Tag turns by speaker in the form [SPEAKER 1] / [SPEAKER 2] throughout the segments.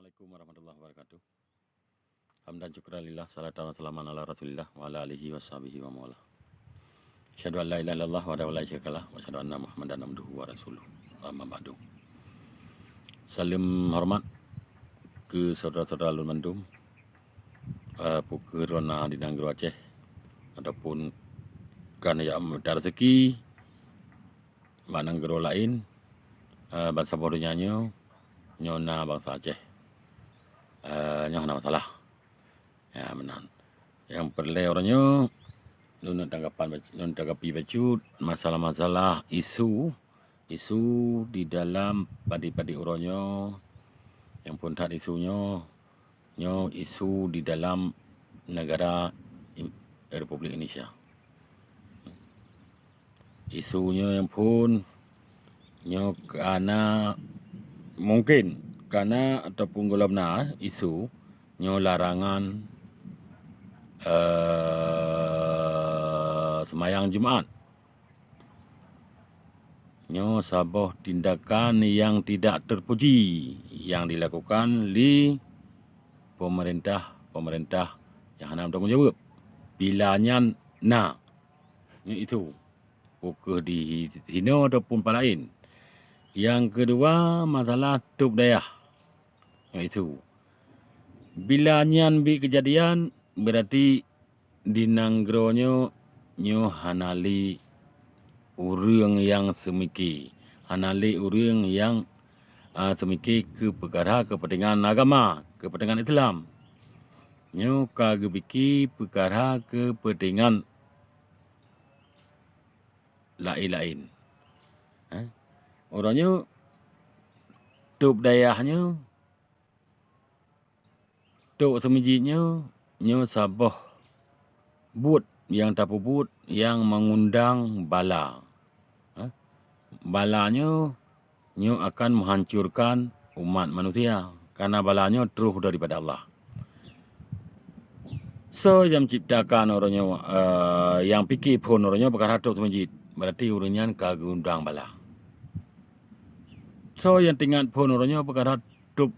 [SPEAKER 1] Assalamualaikum warahmatullahi wabarakatuh. Hamdan syukranillah, salatan wa salaman ala rasulillah wa ala alihi wa sahbihi wa mawala. Asyhadu an la ilaha illallah wa la syarikalah wa asyhadu anna Muhammadan abduhu wa rasuluh. Amma ba'du. Salam hormat ke saudara-saudara Alun Mandum, Pukerona di Nanggro Aceh ataupun kan yang minta rezeki Nanggro lain, bangsa bodohnya nyona bangsa Aceh. Nyoh nama salah. Ya menan. Yang perle orangnya nun tanggapi baju masalah-masalah isu di dalam padi-padi orangnya yang pun tak isunya isu di dalam negara Republik Indonesia. Isunya yang pun karena mungkin karena ataupun golongan isu larangan semayang Jumaat. Sebuah tindakan yang tidak terpuji yang dilakukan oleh pemerintah yang hendak bertanggungjawab. Bilanya itu bukan dihina ataupun lain. Yang kedua masalah tub dayah. Itu bila nyan bi kejadian berarti di Nanggronyo hanali urang yang semiki, hanali urang yang semiki ke perkara kepentingan agama, kepentingan Islam. Nyo kagebiki perkara kepentingan lain-lain. Orangnya tub dayahnya tok semijitnya sabah but yang tak but yang mengundang bala. Balanya akan menghancurkan umat manusia karena balanya terus daripada Allah. So yang ciptakan orangnya yang fikir pun orangnya perkara tok semijit berarti orangnya kagundang bala. So yang tinggal pun orangnya perkara tok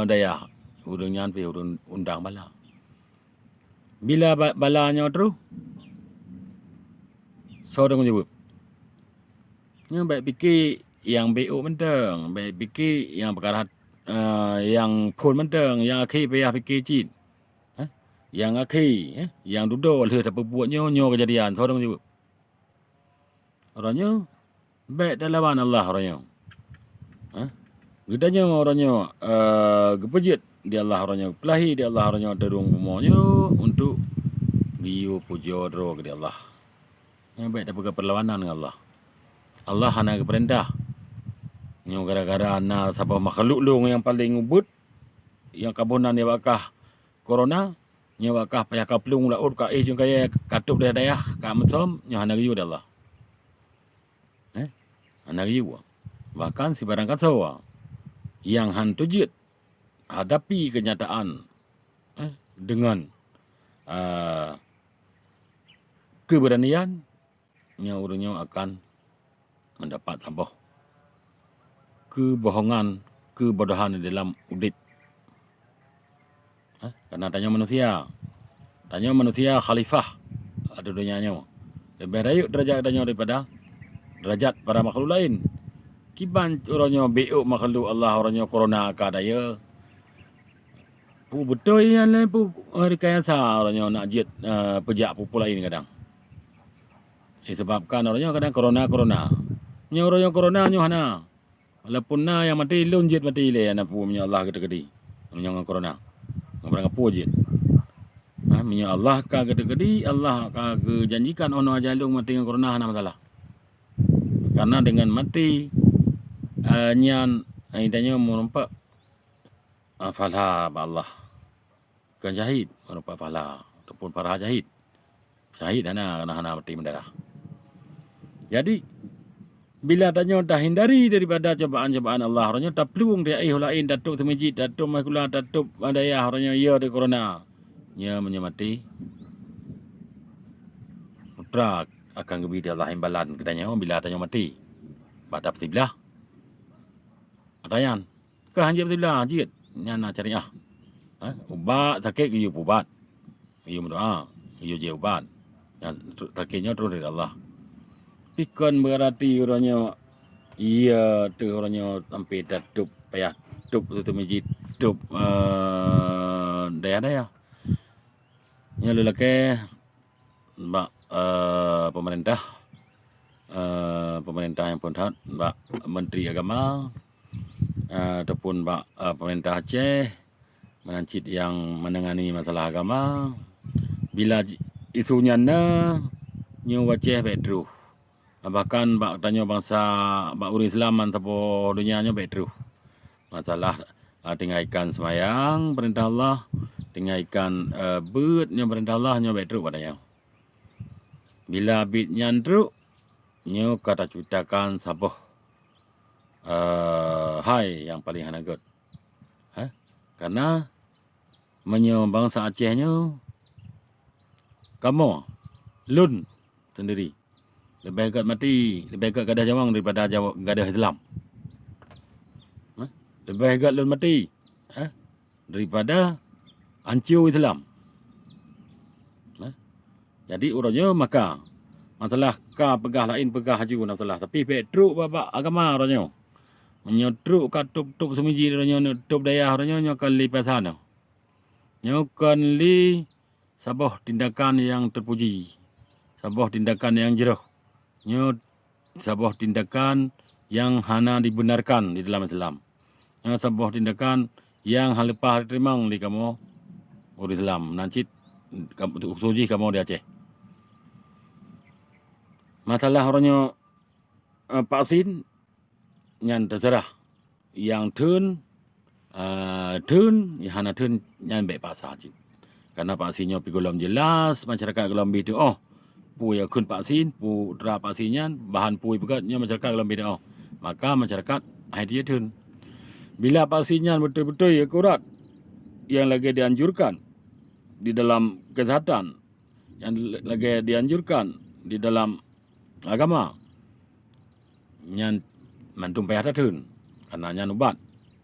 [SPEAKER 1] daya urungan pe undang bala. Bila balanya terus, seorang menyebut. Baik fikir yang BO mentang, baik fikir yang perkara yang pun mentang, yang akhir payah fikir cin. Yang akhir, yang duduk oleh tak berbuatnya kejadian, seorang menyebut. Orangnya baik dalam Allah orangnya. Gedanya orangnya gepejit di Allah orangnya, kelahi di Allah orangnya derung umurnya untuk biu puja dro ke Allah. Yang baik dapat perlawanan dengan Allah. Allah hanya keperintah. Yang gara-gara na sabah makhluk long yang paling ubud, yang kabunan dia bakah corona, yang bakah payah kaplung laut ka jung kaya katup dia dayah ka mesom, yang hanya giu Allah. Hanya giu. Bahkan si barang katsawa yang hantu jit hadapi kenyataan dengan keberanian yang orangnya akan mendapat sabah kebohongan, kebodohan di dalam udip. Karena tanya manusia khalifah ada dunianya. Lebih rayuk derajatnya daripada derajat para makhluk lain. Kiban orangnya BO makhluk Allah orangnya corona kadaya. Pu betul yang lain pu rekayasa orangnya nak jet pejak pupu lain kadang. Sebabkan orangnya kadang corona. Nya orangnya corona hana. Walaupun na yang mati lun jet mati le ana pu nya Allah gede-gede. Nya corona. Ngapa ngapo jet. Nya Allah ka gede-gede Allah ka janjikan ono ajalung mati dengan corona hana masalah. Karena dengan mati nyan idanya merompak falah Allah kan syahid merompak falah ataupun para syahid hana mati mendarah. Jadi bila tanya dah hindari daripada cobaan-cobaan Allah orangnya tak peluang dia lain datuk semijit datuk makula datuk daya orangnya ya di corona nya menyamati putra akan gebi dia Allah imbalan kedanya bila tanya mati badap sebelah Rayan, ke hanjir sebelah jit. nya nak cari ubat sakit you ubat, you berdoa, you je ubat. Yang sakitnya terus dari Allah. Pikon berarti orangnya iya tu orangnya sampai tutup payah tutup tu masjid tutup daya. Nya lelaki bak pemerintah yang pun bak Menteri Agama ataupun bak pemerintah Aceh menancit yang menangani masalah agama bila isunya nyu waceh betru bahkan bak tanya bangsa bak uri Islam ataupun dunianya betru masalah tinggalkan semayang perintah Allah tinggalkan beutnya perintah Allah nyo betru padanya bila bit nyandru nyo kata ceritakan saboh hai yang paling hanagot karena menyo bangsa Aceh nyo kamu lun sendiri lebih agak mati lebih agak gadah jawang daripada gadah Islam lebih agak lun mati daripada hancur Islam. Jadi urangnya maka masalah ka pegah lain pegah haju masalah tapi petruk babak agama orangnya menyotruk ka tup semiji orangnya tup daya orangnya nyokan li pasana nyokan li sabah tindakan yang terpuji sabah tindakan yang jeroh sabah tindakan yang hana dibenarkan di dalam Islam sabah tindakan yang halepah terimang di kamu orang Islam nancit suji kamu di Aceh. Masalah orangnya vaksin yang terserah yang tun yang hana tun yang baik pasal je. Karena vaksinnya pi golom jelas masyarakat golom bitu pu ya kun vaksin pu dra vaksinnya bahan pui bekatnya masyarakat golom bitu maka masyarakat dia tun. Bila vaksinnya betul-betul akurat yang lagi dianjurkan di dalam kesehatan yang lagi dianjurkan di dalam agama nyan mantum payah datun karena nyan ubat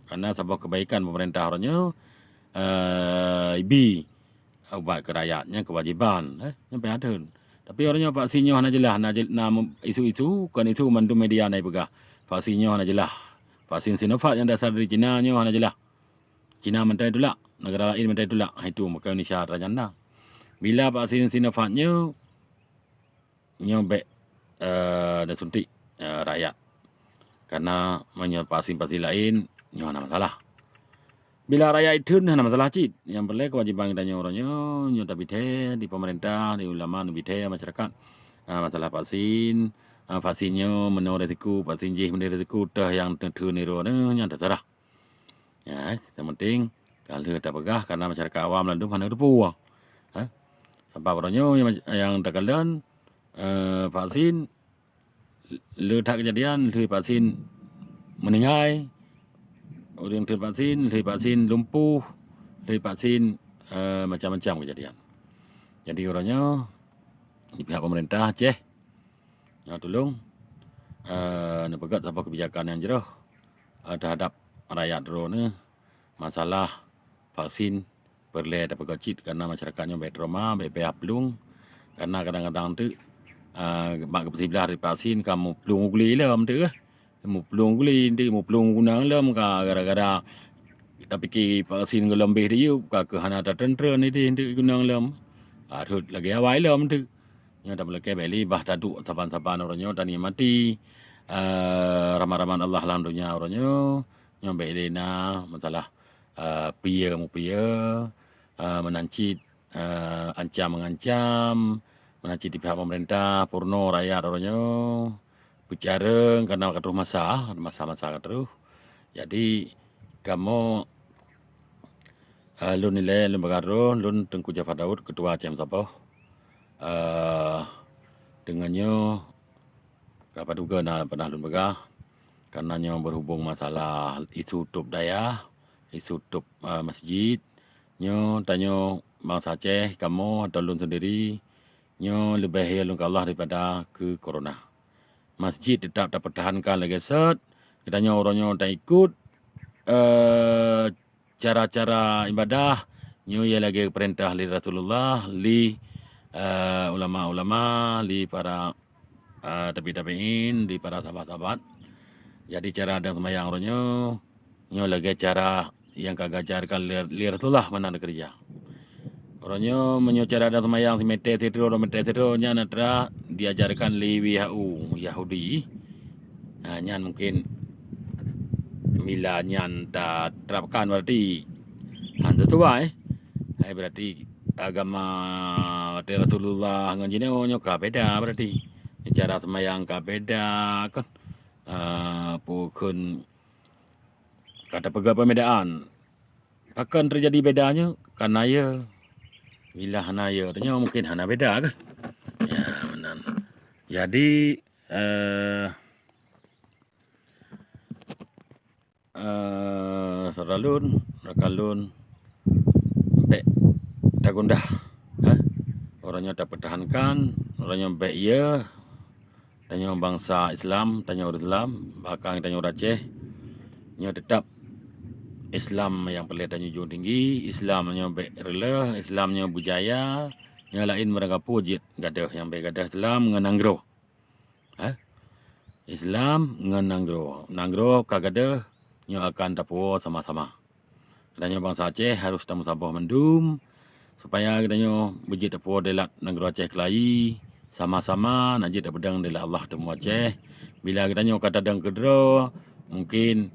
[SPEAKER 1] karena sebuah kebaikan pemerintah orangnya ibi ubat ke rakyatnya kewajiban nyan payah datun tapi orangnya vaksinnya hana jelah isu-isu kan isu mantum media nai pegah vaksinnya hana jelah vaksin Sinovac yang dasar dari Cina nya hana jelah Cina mentai itulah negara lain mentai itulah itu maka Indonesia rajana bila vaksin Sinovac nya baik dan suntik rakyat karena vaksin lain nyo ada masalah bila rakyat itu ada masalah cit yang boleh kewajiban kita orangnya nyo tapi di pemerintah di ulama di masyarakat masalah vaksinnya menurut resiko vaksin je menurut resiko dah yang tentu niru nya terserah ya yang penting kalau tak pegah karena masyarakat awam lalu mana depu sebab orangnya yang tekalan vaksin letak kejadian vaksin meninggal orang vaksin lumpuh vaksin macam-macam kejadian jadi orangnya di pihak pemerintah Aceh yang tolong pegat apa kebijakan yang jeroh terhadap rakyat drone masalah vaksin perle dapat kecil karena masyarakatnya baik trauma baik pihak pelung karena kadang-kadang tu mak kebetulan dari vaksin kamu pelung guli lah tu kamu pelung guli nanti kamu pelung gunang lah muka gara-gara kita fikir vaksin gelembih dia ke hana tertentu ni dia nanti gunang lah arut lagi awal lah tu yang tak boleh kebeli bah taduk saban-saban orangnya tani mati ramah-ramah Allah dalam dunia orangnya yang baik dena masalah piya kamu piya menancit mengancam menancit di pihak pemerintah purno rakyat orangnya bicara karena terus masa terus jadi kamu lun nilai lun bagaro lun Tengku Jafar Daud ketua Aceh Sabah dengannya dapat juga pernah lun bagah karenanya berhubung masalah isu tup daya isu tup masjid nyo tanya bangsa Aceh kamu atau lun sendiri nyo lebih lun ke Allah daripada ke corona masjid tetap dapat pertahankan lagi set katanya orangnya tak ikut cara-cara ibadah nyo ia lagi perintah li Rasulullah li ulama-ulama li para tabi'in di para sahabat-sahabat. Jadi cara ada semayang nyo lagi cara yang kagak ajarkan li Rasulullah mana ada kerja. Orangnya menyo cara ada semayang si mete tiro nya natra diajarkan li WHO Yahudi. Nyan mungkin mila nyan tak terapkan berarti anda tua berarti agama Rasulullah ngajine nyo ka beda berarti cara semayang ka beda kan pukun kata perbedaan akan terjadi bedanya karena ya bila hana ya artinya mungkin hana beda kan ya benar. Jadi seralun rakalun baik tagundah orangnya tak pertahankan orangnya baik ya tanya bangsa Islam tanya orang Islam bahkan tanya orang Aceh nyo tetap Islam yang perlu tanya jauh tinggi Islamnya baik rela Islamnya budaya yang lain mereka pujit gadah yang baik gadah Islam ngananggro Islam ngananggro nanggro kagada nyo akan tapo sama-sama. Katanya bangsa Aceh harus tamu sabah mendum supaya katanya bejit tapo delat negara Aceh kelai sama-sama najid pedang delat Allah temu Aceh. Bila katanya kata dang kedro mungkin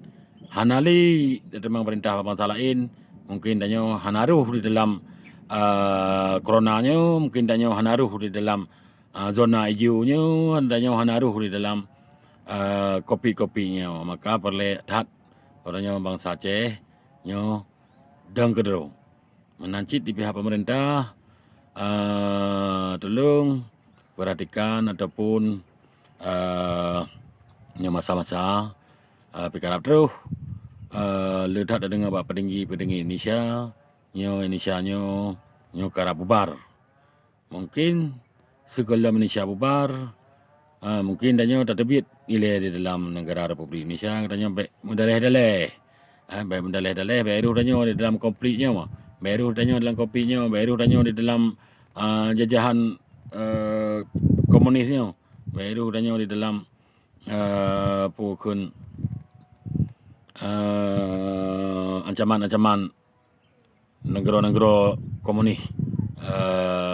[SPEAKER 1] hanali memang perintah bangsa lain mungkin danyo hanaruh di dalam coronanya mungkin danyo hanaruh di dalam zona hijaunya danyo hanaruh di dalam kopi-kopinya maka perlu tat orangnya bangsa Aceh nyo dang kedro menancit di pihak pemerintah tolong perhatikan ataupun nyo masa-masa pikarap terus letak dengan bak petinggi Indonesia nyo karap bubar mungkin segala Indonesia bubar mungkin danyo tak terbit nilai di dalam negara Republik Indonesia katanya baik mendaleh-daleh baik mendaleh-daleh baru danyo di dalam konfliknya baru danyo dalam kopinya baru danyo di dalam jajahan komunisnya baru danyo di dalam pukun ancaman-ancaman negara-negara komunis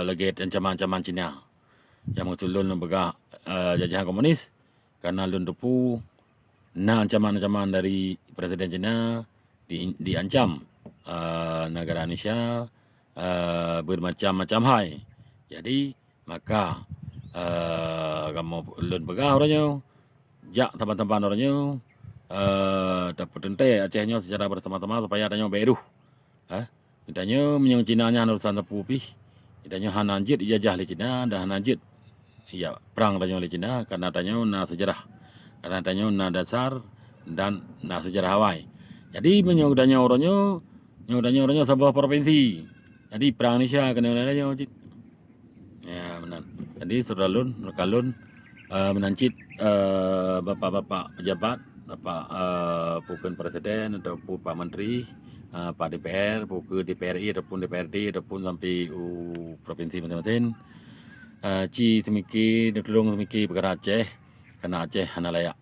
[SPEAKER 1] lagi ancaman-ancaman Cina yang mengsulun lembaga jajahan komunis karena lun tepu ancaman-ancaman dari Presiden Cina diancam negara Indonesia bermacam-macam hal. Jadi maka kamu lun begah orangnya jak tempat-tempat orangnya dapat tentai Acehnya secara bersama-sama supaya adanya beruh. Kitanya menyang Cina nya urusan tepu pi. Kitanya hananjit ijazah di Cina dan hananjit ya perang tanya oleh Cina karena tanya na sejarah karena tanya na dasar dan na sejarah Hawaii. Jadi menyodanya orangnya sebuah provinsi. Jadi perang Indonesia kena olehnya ya benar. Jadi saudara rekalun menancit bapak-bapak pejabat bapak bukan presiden ataupun pak menteri pak DPR bukan DPRI ataupun DPRD ataupun sampai provinsi masing-masing ci semiki ditolong semiki perkara Aceh karena Aceh hana layak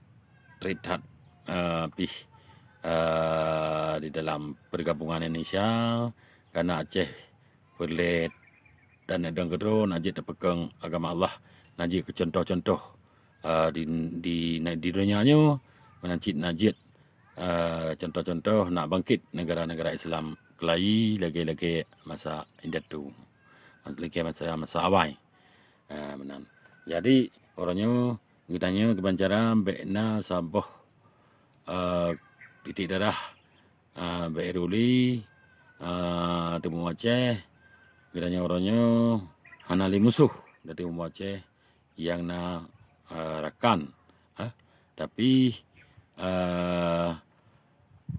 [SPEAKER 1] terlihat pih di dalam pergabungan Indonesia karena Aceh berlet dan edang kedua najib terpegang agama Allah najib ke contoh-contoh di dunianya menancit najib contoh-contoh nak bangkit negara-negara Islam kelai lagi-lagi masa indah tu lagi masa awal. Benar. Jadi orangnya kitanya kebancara bekna saboh titik darah Beruli temu Aceh kitanya orangnya hanali musuh dari temu Aceh yang na rakan tapi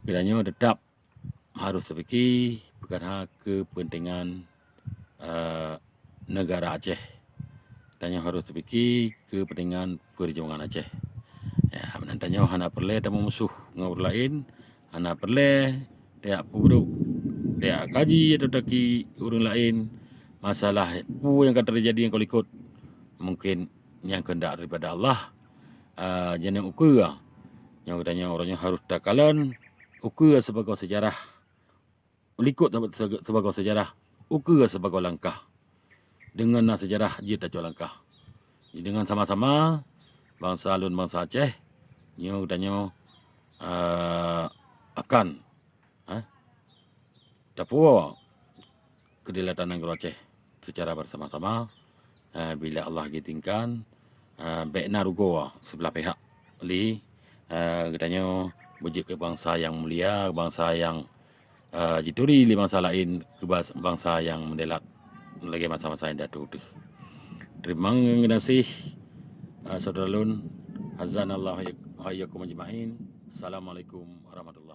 [SPEAKER 1] kitanya tetap harus berfikir perkara kepentingan negara Aceh. Tanya harus berfikir kepentingan perjuangan Aceh. Ya, menantanya hana perle temu musuh ngawur lain, hana perle dia buruk, dia kaji atau taki urang lain masalah pu yang akan terjadi yang kau ikut mungkin yang kehendak daripada Allah. Jangan ukur yang katanya orangnya harus takalan ukur sebagai sejarah, likut sebagai sejarah, ukur sebagai langkah. Dengan sejarah dia tak langkah. Dengan sama-sama bangsa Lun bangsa Aceh nyo katanya akan dapur kedaulatan negara Aceh secara bersama-sama bila Allah gitingkan baik narugo sebelah pihak li katanya wujud ke bangsa yang mulia, bangsa yang jituri li bangsa lain ke bangsa yang mendelat lagi masa-masa yang datu tu. Terima kasih saudara Lun. Azanallahu hayyakum ajma'in. Assalamualaikum warahmatullahi